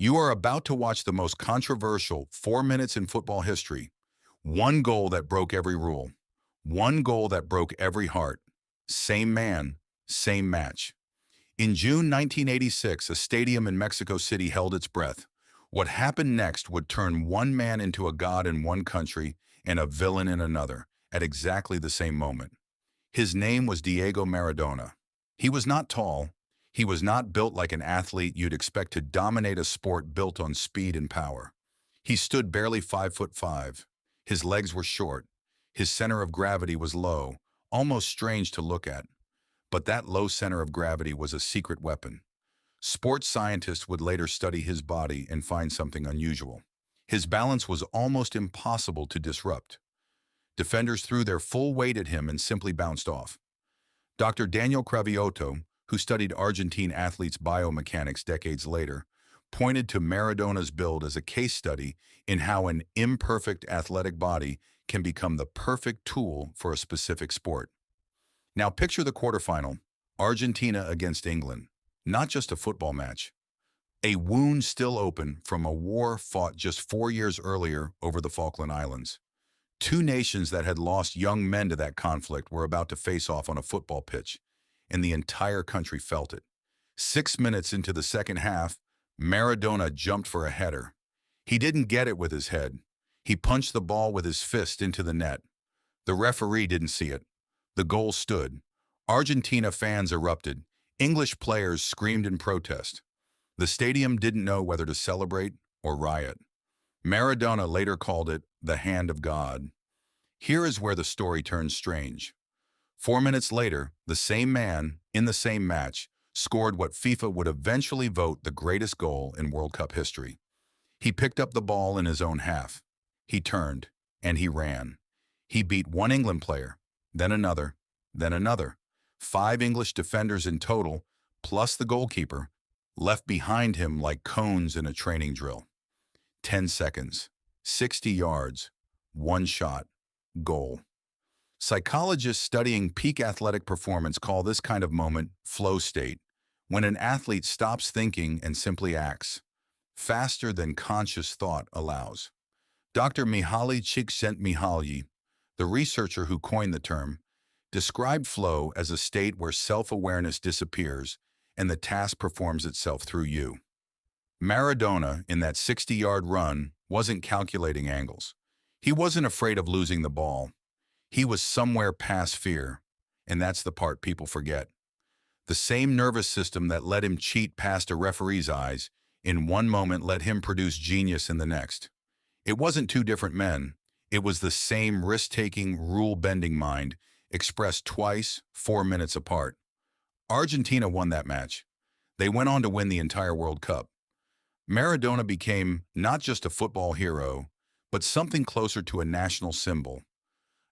You are about to watch the most controversial 4 minutes in football history. One goal that broke every rule. One goal that broke every heart. Same man, same match. In June 1986, a stadium in Mexico City held its breath. What happened next would turn one man into a god in one country and a villain in another at exactly the same moment. His name was Diego Maradona. He was not tall. He was not built like an athlete you'd expect to dominate a sport built on speed and power. He stood barely 5'5". His legs were short. His center of gravity was low, almost strange to look at. But that low center of gravity was a secret weapon. Sports scientists would later study his body and find something unusual. His balance was almost impossible to disrupt. Defenders threw their full weight at him and simply bounced off. Dr. Daniel Cravioto, who studied Argentine athletes' biomechanics decades later, pointed to Maradona's build as a case study in how an imperfect athletic body can become the perfect tool for a specific sport. Now picture the quarterfinal, Argentina against England, not just a football match. A wound still open from a war fought just 4 years earlier over the Falkland Islands. Two nations that had lost young men to that conflict were about to face off on a football pitch, and the entire country felt it. 6 minutes into the second half, Maradona jumped for a header. He didn't get it with his head. He punched the ball with his fist into the net. The referee didn't see it. The goal stood. Argentina fans erupted. English players screamed in protest. The stadium didn't know whether to celebrate or riot. Maradona later called it the hand of God. Here is where the story turns strange. 4 minutes later, the same man, in the same match, scored what FIFA would eventually vote the greatest goal in World Cup history. He picked up the ball in his own half. He turned, and he ran. He beat one England player, then another, then another. 5 English defenders in total, plus the goalkeeper, left behind him like cones in a training drill. 10 seconds, 60 yards, one shot, goal. Psychologists studying peak athletic performance call this kind of moment flow state, when an athlete stops thinking and simply acts, faster than conscious thought allows. Dr. Mihaly Csikszentmihalyi, the researcher who coined the term, described flow as a state where self-awareness disappears and the task performs itself through you. Maradona, in that 60-yard run, wasn't calculating angles. He wasn't afraid of losing the ball. He was somewhere past fear, and that's the part people forget. The same nervous system that let him cheat past a referee's eyes, in one moment let him produce genius in the next. It wasn't two different men. It was the same risk-taking, rule-bending mind, expressed twice, 4 minutes apart. Argentina won that match. They went on to win the entire World Cup. Maradona became not just a football hero, but something closer to a national symbol.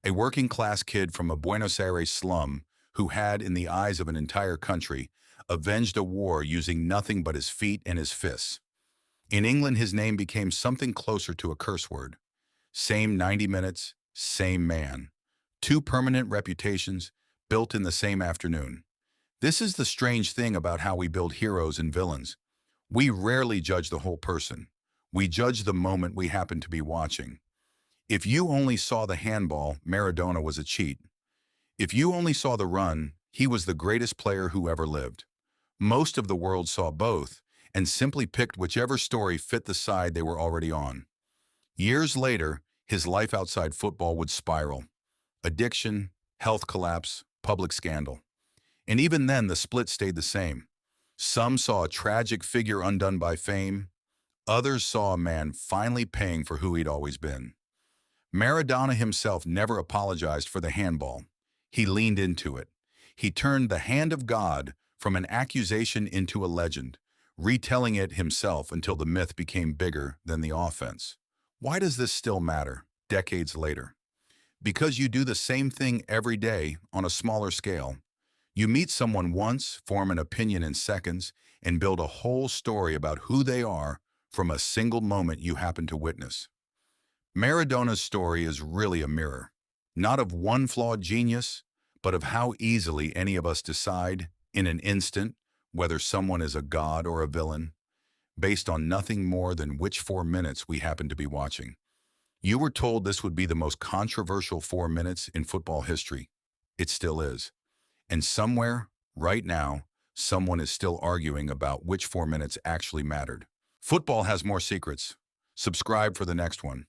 A working-class kid from a Buenos Aires slum who had, in the eyes of an entire country, avenged a war using nothing but his feet and his fists. In England, his name became something closer to a curse word. Same 90 minutes, same man. 2 permanent reputations, built in the same afternoon. This is the strange thing about how we build heroes and villains. We rarely judge the whole person. We judge the moment we happen to be watching. If you only saw the handball, Maradona was a cheat. If you only saw the run, he was the greatest player who ever lived. Most of the world saw both and simply picked whichever story fit the side they were already on. Years later, his life outside football would spiral. Addiction, health collapse, public scandal. And even then, the split stayed the same. Some saw a tragic figure undone by fame. Others saw a man finally paying for who he'd always been. Maradona himself never apologized for the handball. He leaned into it. He turned the hand of God from an accusation into a legend, retelling it himself until the myth became bigger than the offense. Why does this still matter, decades later? Because you do the same thing every day on a smaller scale. You meet someone once, form an opinion in seconds, and build a whole story about who they are from a single moment you happen to witness. Maradona's story is really a mirror, not of one flawed genius, but of how easily any of us decide, in an instant, whether someone is a god or a villain. based on nothing more than which 4 minutes we happen to be watching. You were told this would be the most controversial 4 minutes in football history. It still is. And somewhere, right now, someone is still arguing about which 4 minutes actually mattered. Football has more secrets. Subscribe for the next one.